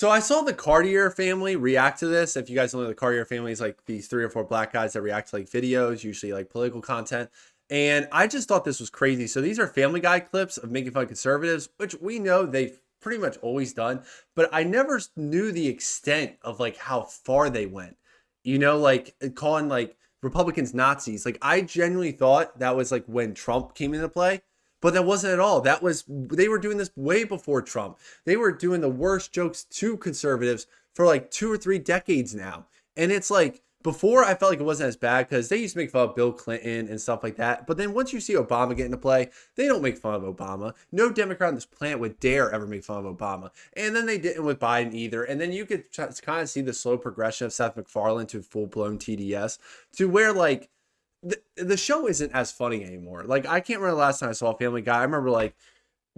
So I saw the Cartier family react to this. If you guys don't know, the Cartier family is like these 3 or 4 black guys that react to like videos, usually like political content. And I just thought this was crazy. So these are Family Guy clips of making fun of conservatives, which we know they've pretty much always done. But I never knew the extent of like how far they went. You know, like calling like Republicans Nazis. Like I genuinely thought that was like when Trump came into play. But that wasn't at all. They were doing this way before Trump. They were doing the worst jokes to conservatives for like 2 or 3 decades now. And it's like, before I felt like it wasn't as bad because they used to make fun of Bill Clinton and stuff like that. But then once you see Obama get into play, they don't make fun of Obama. No Democrat on this planet would dare ever make fun of Obama. And then they didn't with Biden either. And then you could kind of see the slow progression of Seth MacFarlane to full-blown TDS to where like, the show isn't as funny anymore. Like I can't remember the last time I saw Family Guy. I remember like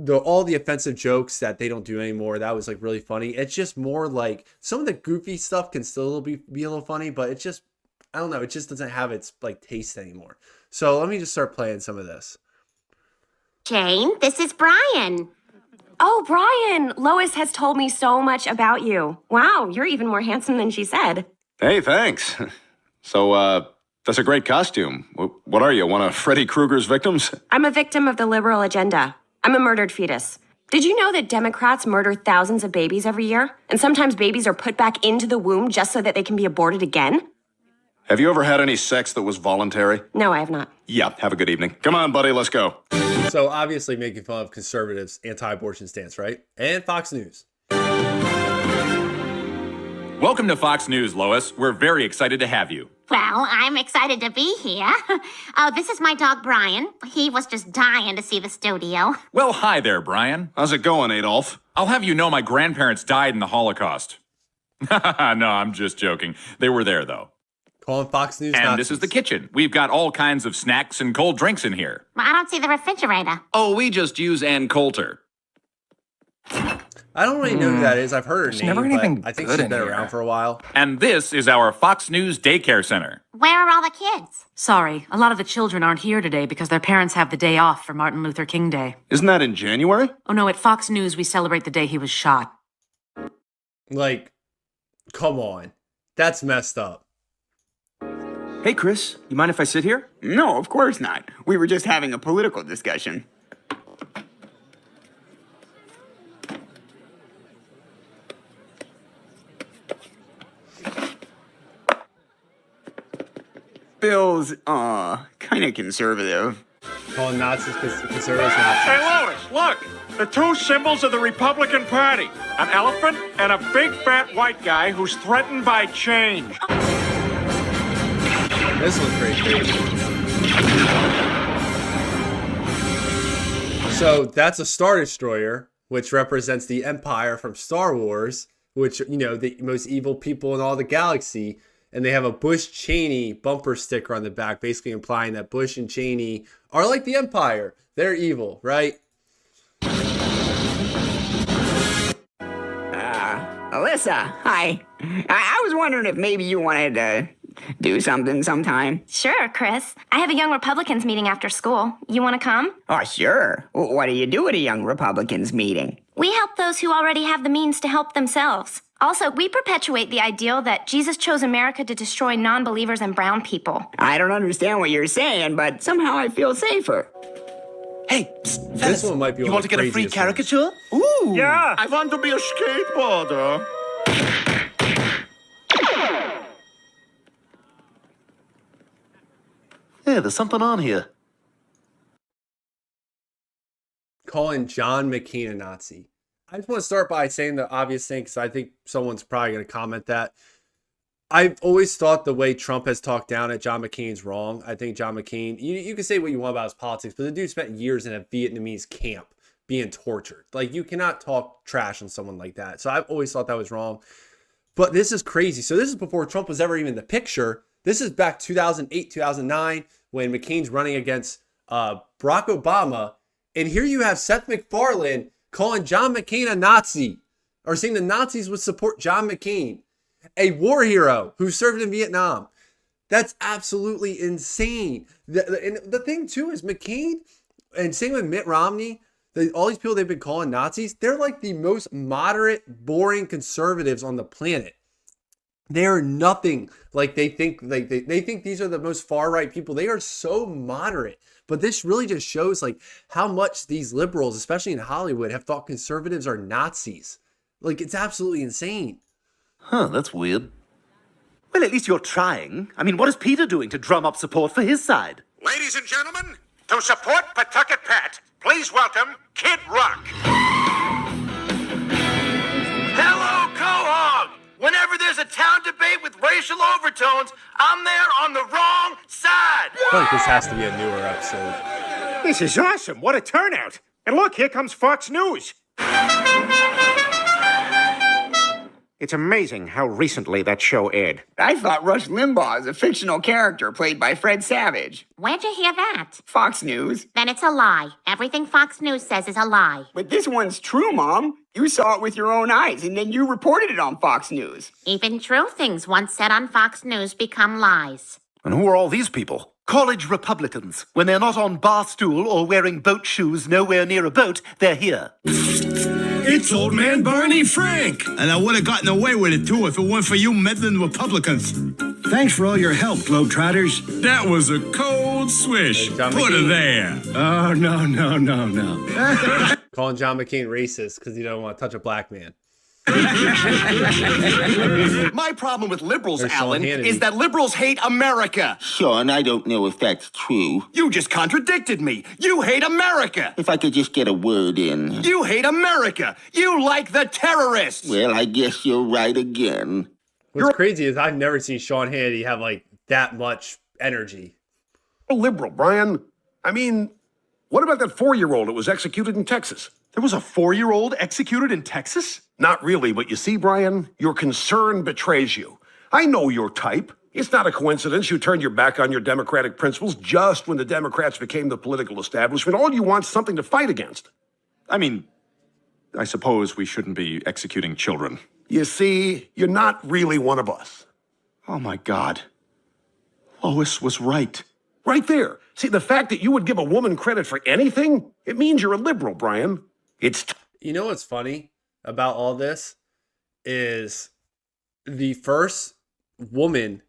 all the offensive jokes that they don't do anymore. That was like really funny. It's just more like some of the goofy stuff can still be a little funny, but it's just, I don't know. It just doesn't have its like taste anymore. So let me just start playing some of this. Jane, this is Brian. Oh, Brian, Lois has told me so much about you. Wow, you're even more handsome than she said. Hey, thanks. So, that's a great costume. What are you, one of Freddy Krueger's victims? I'm a victim of the liberal agenda. I'm a murdered fetus. Did you know that Democrats murder thousands of babies every year? And sometimes babies are put back into the womb just so that they can be aborted again? Have you ever had any sex that was voluntary? No, I have not. Yeah, have a good evening. Come on, buddy, let's go. So obviously making fun of conservatives' anti-abortion stance, right? And Fox News. Welcome to Fox News, Lois. We're very excited to have you. Well, I'm excited to be here. Oh, this is my dog, Brian. He was just dying to see the studio. Well, hi there, Brian. How's it going, Adolf? I'll have you know my grandparents died in the Holocaust. No, I'm just joking. They were there, though. Calling Fox News And Nazis. this is the kitchen. We've got all kinds of snacks and cold drinks in here. I don't see the refrigerator. Oh, we just use Ann Coulter. I don't really know who that is. I've heard her name, never anything but I think good she's in been here. around for a while. And this is our Fox News Daycare Center. Where are all the kids? Sorry, a lot of the children aren't here today because their parents have the day off for Martin Luther King Day. Isn't that in January? Oh no, at Fox News we celebrate the day he was shot. Like, come on. That's messed up. Hey, Chris, you mind if I sit here? No, of course not. We were just having a political discussion. Bill's, kind of conservative. Calling Nazis conservatives Nazis. Hey, Lois, look! The 2 symbols of the Republican Party. An elephant and a big fat white guy who's threatened by change. This was pretty crazy. So that's a Star Destroyer, which represents the Empire from Star Wars, which, you know, the most evil people in all the galaxy. And they have a Bush Cheney bumper sticker on the back, basically implying that Bush and Cheney are like the Empire. They're evil, right? Alyssa, hi. I was wondering if maybe you wanted to do something sometime. Sure, Chris. I have a Young Republicans meeting after school. You want to come? Oh, sure. What do you do at a Young Republicans meeting? We help those who already have the means to help themselves. Also, we perpetuate the ideal that Jesus chose America to destroy non-believers and brown people. I don't understand what you're saying, but somehow I feel safer. Hey, This psst, fellas, one might be you one want of to the get a free craziest ones. caricature? Ooh. Yeah, I want to be a skateboarder. Yeah, there's something on here. Calling John McCain a Nazi. I just want to start by saying the obvious thing, because I think someone's probably going to comment that. I've always thought the way Trump has talked down at John McCain's wrong. I think John McCain, you can say what you want about his politics, but the dude spent years in a Vietnamese camp being tortured. Like, you cannot talk trash on someone like that. So I've always thought that was wrong. But this is crazy. So this is before Trump was ever even in the picture. This is back 2008, 2009, when McCain's running against Barack Obama. And here you have Seth MacFarlane calling John McCain a Nazi, or saying the Nazis would support John McCain, a war hero who served in Vietnam. That's absolutely insane. And the thing too is McCain, and same with Mitt Romney, all these people they've been calling Nazis, they're like the most moderate, boring conservatives on the planet. They are nothing like they think. Like they think these are the most far right people. They are so moderate. But this really just shows like how much these liberals, especially in Hollywood, have thought conservatives are Nazis. Like it's absolutely insane. Huh, that's weird. Well, at least you're trying. I mean, what is Peter doing to drum up support for his side? Ladies and gentlemen, to support Pawtucket Pat, please welcome Kid Rock. Hello, Quahog! Whenever there's a town debate with racial overtones, I'm there on the wrong side! I feel like this has to be a newer episode. This is awesome. What a turnout. And look, here comes Fox News. It's amazing how recently that show aired. I thought Rush Limbaugh is a fictional character played by Fred Savage. Where'd you hear that? Fox News. Then it's a lie. Everything Fox News says is a lie. But this one's true, Mom. You saw it with your own eyes, and then you reported it on Fox News. Even true things once said on Fox News become lies. And who are all these people? College Republicans. When they're not on bar stool or wearing boat shoes nowhere near a boat, they're here. It's old man Barney Frank. And I would have gotten away with it, too, if it weren't for you meddling Republicans. Thanks for all your help, Globetrotters. That was a cold swish. Hey, John Put McCain. her there. Oh, no. Calling John McCain racist because he don't want to touch a black man. My problem with liberals, There's Sean Alan, Hannity. is that liberals hate America. Sean, I don't know if that's true. You just contradicted me. You hate America. If I could just get a word in. You hate America. You like the terrorists. Well, I guess you're right again. What's crazy is I've never seen Sean Hannity have like that much energy. A liberal, Brian. I mean, what about that 4-year-old that was executed in Texas? There was a 4-year-old executed in Texas? Not really, but you see, Brian, your concern betrays you. I know your type. It's not a coincidence you turned your back on your democratic principles just when the Democrats became the political establishment. All you want is something to fight against. I mean, I suppose we shouldn't be executing children. You see, you're not really one of us. Oh, my God. Lois was right. Right there. See, the fact that you would give a woman credit for anything, it means you're a liberal, Brian. You know what's funny about all this is the first woman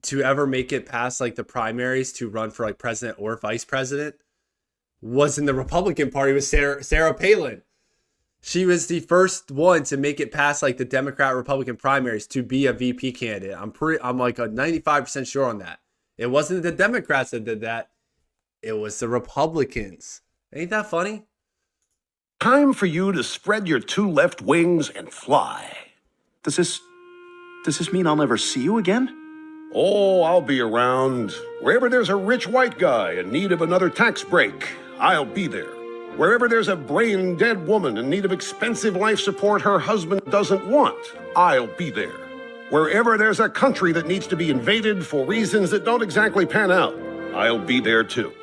to ever make it past like the primaries to run for like president or vice president was in the Republican Party with Sarah Palin. She was the first one to make it past like the Democrat Republican primaries to be a VP candidate. I'm like a 95% sure on that. It wasn't the Democrats that did that. It was the Republicans. Ain't that funny? Time for you to spread your 2 left wings and fly. Does this mean I'll never see you again? Oh, I'll be around. Wherever there's a rich white guy in need of another tax break, I'll be there. Wherever there's a brain-dead woman in need of expensive life support her husband doesn't want, I'll be there. Wherever there's a country that needs to be invaded for reasons that don't exactly pan out, I'll be there too.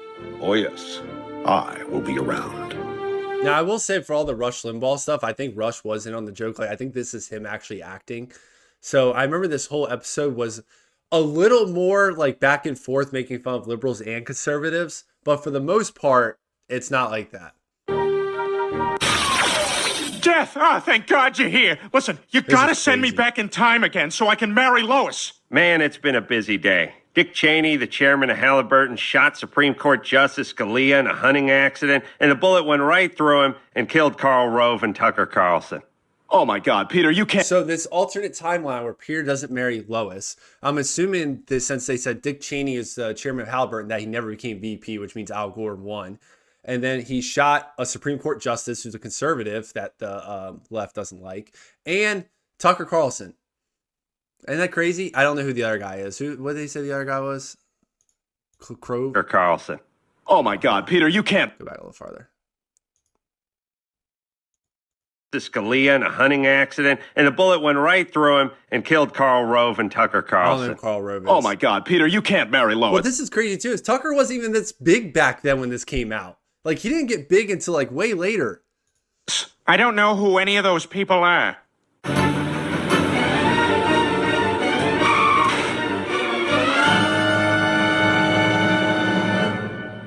Oh yes, I will be around. Now, I will say for all the Rush Limbaugh stuff, I think Rush wasn't on the joke. Like, I think this is him actually acting. So I remember this whole episode was a little more like back and forth, making fun of liberals and conservatives. But for the most part, it's not like that. Death! Ah, thank God you're here. Listen, you gotta send me crazy. back in time again so I can marry Lois. Man, it's been a busy day. Dick Cheney, the chairman of Halliburton, shot Supreme Court Justice Scalia in a hunting accident, and the bullet went right through him and killed Karl Rove and Tucker Carlson. Oh, my God, Peter, you can't... So this alternate timeline where Peter doesn't marry Lois, I'm assuming that since they said Dick Cheney is the chairman of Halliburton, that he never became VP, which means Al Gore won. And then he shot a Supreme Court justice who's a conservative that the left doesn't like, and Tucker Carlson. Isn't that crazy? I don't know who the other guy is. What did they say the other guy was? Crow? Or Carlson. Oh, my God, Peter, you can't... Go back a little farther. Scalia in a hunting accident, and the bullet went right through him and killed Karl Rove and Tucker I don't know Carlson. who Karl Rove is. Oh, my God, Peter, you can't marry Lois. What this is crazy, too, is Tucker wasn't even this big back then when this came out. Like, he didn't get big until, like, way later. I don't know who any of those people are.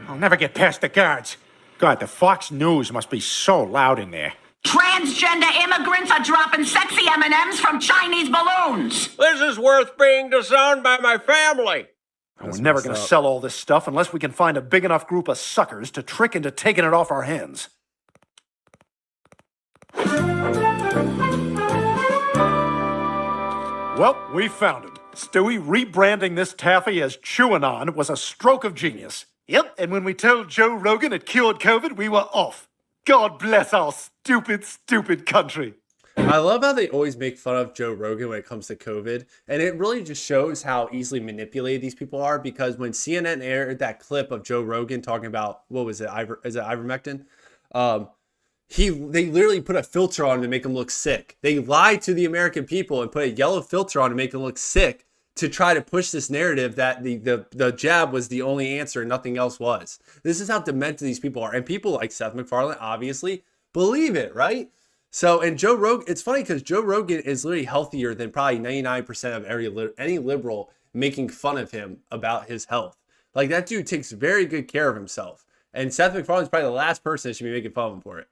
I'll never get past the guards. God, the Fox News must be so loud in there. Transgender immigrants are dropping sexy M&Ms from Chinese balloons. This is worth being disowned by my family. We're never going to sell all this stuff unless we can find a big enough group of suckers to trick into taking it off our hands. Well, we found him. Stewie, rebranding this taffy as Chewanon was a stroke of genius. Yep, and when we told Joe Rogan it cured COVID, we were off. God bless our stupid, stupid country. I love how they always make fun of Joe Rogan when it comes to COVID. And it really just shows how easily manipulated these people are, because when CNN aired that clip of Joe Rogan talking about, what was it? Is it ivermectin? They literally put a filter on to make him look sick. They lied to the American people and put a yellow filter on to make him look sick to try to push this narrative that the jab was the only answer and nothing else was. This is how demented these people are. And people like Seth MacFarlane obviously believe it, right? So, and Joe Rogan, it's funny because Joe Rogan is literally healthier than probably 99% of any liberal making fun of him about his health. Like, that dude takes very good care of himself. And Seth MacFarlane is probably the last person that should be making fun of him for it.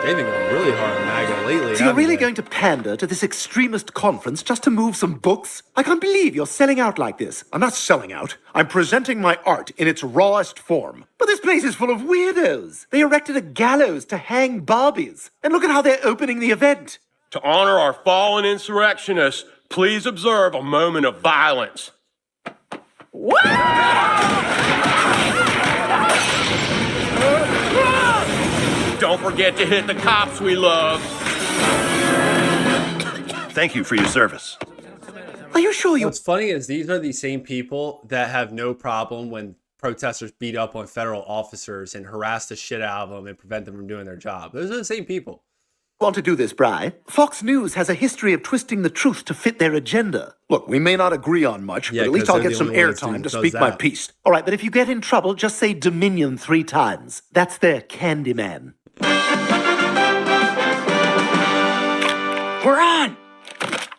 They've been going really hard on MAGA lately. So you're really going to pander to this extremist conference just to move some books? I can't believe you're selling out like this. I'm not selling out. I'm presenting my art in its rawest form. But this place is full of weirdos. They erected a gallows to hang Barbies. And look at how they're opening the event. To honor our fallen insurrectionists, please observe a moment of violence. Don't forget to hit the cops we love. Thank you for your service. Are you sure you... What's funny is these are the same people that have no problem when protesters beat up on federal officers and harass the shit out of them and prevent them from doing their job. Those are the same people. Want to do this, Bri? Fox News has a history of twisting the truth to fit their agenda. Look, we may not agree on much, but at least I'll get some airtime to speak my piece. All right, but if you get in trouble, just say Dominion 3 times. That's their Candyman. We're on!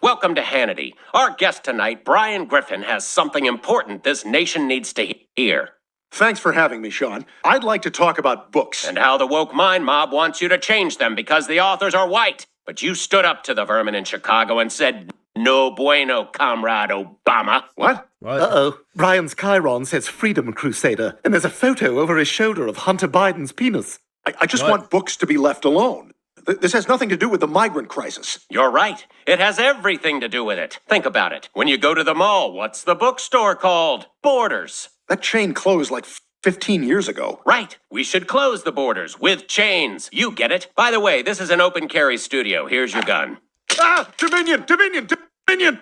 Welcome to Hannity. Our guest tonight, Brian Griffin, has something important this nation needs to hear. Thanks for having me, Sean. I'd like to talk about books. And how the woke mind mob wants you to change them because the authors are white. But you stood up to the vermin in Chicago and said, "No bueno, Comrade Obama." What? Uh-oh. Brian's Chiron says Freedom Crusader, and there's a photo over his shoulder of Hunter Biden's penis. I just want books to be left alone. This has nothing to do with the migrant crisis. You're right. It has everything to do with it. Think about it. When you go to the mall, what's the bookstore called? Borders. That chain closed like 15 years ago. Right. We should close the borders with chains. You get it. By the way, this is an open carry studio. Here's your gun. Ah! Dominion! Dominion! Dominion!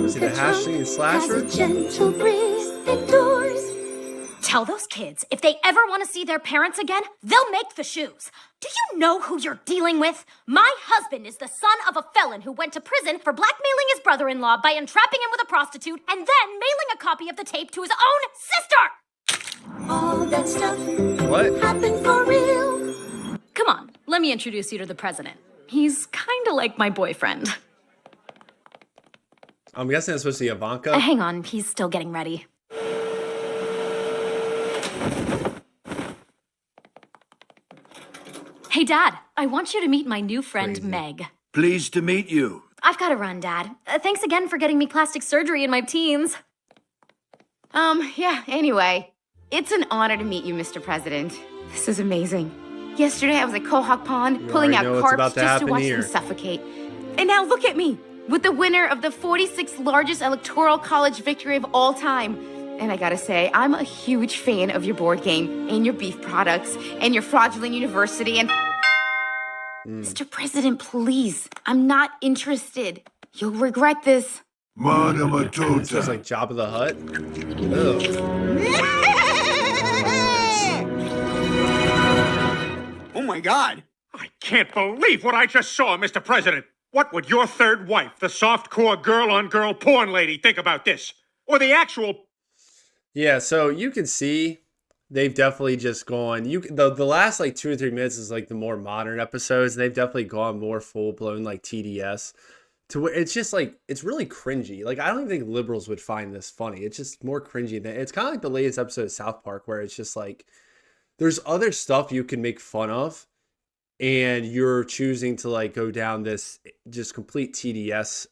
See the hashing and slasher? Tell those kids if they ever want to see their parents again, they'll make the shoes. Do you know who you're dealing with? My husband is the son of a felon who went to prison for blackmailing his brother-in-law by entrapping him with a prostitute and then mailing a copy of the tape to his own sister. All that stuff happened for real. Come on, let me introduce you to the president. He's kind of like my boyfriend. I'm guessing it's supposed to be Ivanka. Hang on, he's still getting ready. Hey, Dad, I want you to meet my new friend, Meg. Pleased to meet you. I've got to run, Dad. Thanks again for getting me plastic surgery in my teens. Yeah, anyway. It's an honor to meet you, Mr. President. This is amazing. Yesterday, I was at Quahog Pond, pulling out carps just to watch them suffocate. And now look at me, with the winner of the 46th largest electoral college victory of all time. And I gotta say, I'm a huge fan of your board game, and your beef products, and your fraudulent university, and... Mr. President, please, I'm not interested. You'll regret this. This is like Job of the Hutt. Oh my God! I can't believe what I just saw, Mr. President. What would your third wife, the soft-core girl-on-girl porn lady, think about this? Or the actual... Yeah, so you can see they've definitely just gone. The last like 2 or 3 minutes is like the more modern episodes, and they've definitely gone more full blown like TDS to where it's just like it's really cringy. Like I don't even think liberals would find this funny. It's just more cringy than it's kind of like the latest episode of South Park where it's just like there's other stuff you can make fun of, and you're choosing to like go down this just complete TDS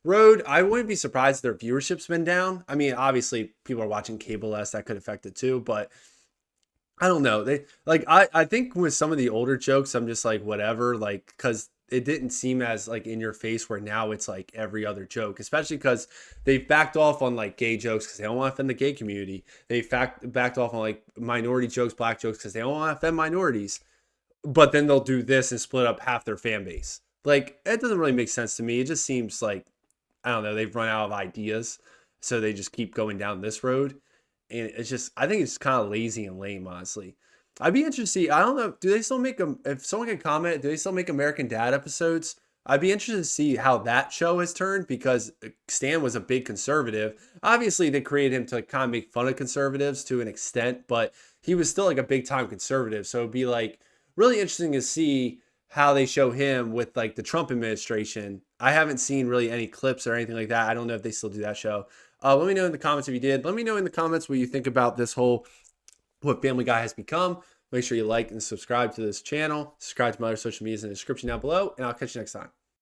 road. I wouldn't be surprised if their viewership's been down. I mean, obviously people are watching cable less, that could affect it too, but I don't know. They like I think with some of the older jokes, I'm just like whatever, like because it didn't seem as like in your face where now it's like every other joke, especially because they've backed off on like gay jokes because they don't want to offend the gay community. They've backed off on like minority jokes, black jokes because they don't want to offend minorities. But then they'll do this and split up half their fan base. Like it doesn't really make sense to me. It just seems like I don't know, they've run out of ideas, so they just keep going down this road. And it's just, I think it's kind of lazy and lame, honestly. I'd be interested to see, I don't know, do they still make them, if someone can comment, do they still make American Dad episodes? I'd be interested to see how that show has turned because Stan was a big conservative. Obviously, they created him to kind of make fun of conservatives to an extent, but he was still like a big time conservative. So it'd be like really interesting to see how they show him with like the Trump administration. I haven't seen really any clips or anything like that. I don't know if they still do that show. Let me know in the comments if you did. Let me know in the comments what you think about this whole, what Family Guy has become. Make sure you like and subscribe to this channel. Subscribe to my other social medias in the description down below, and I'll catch you next time.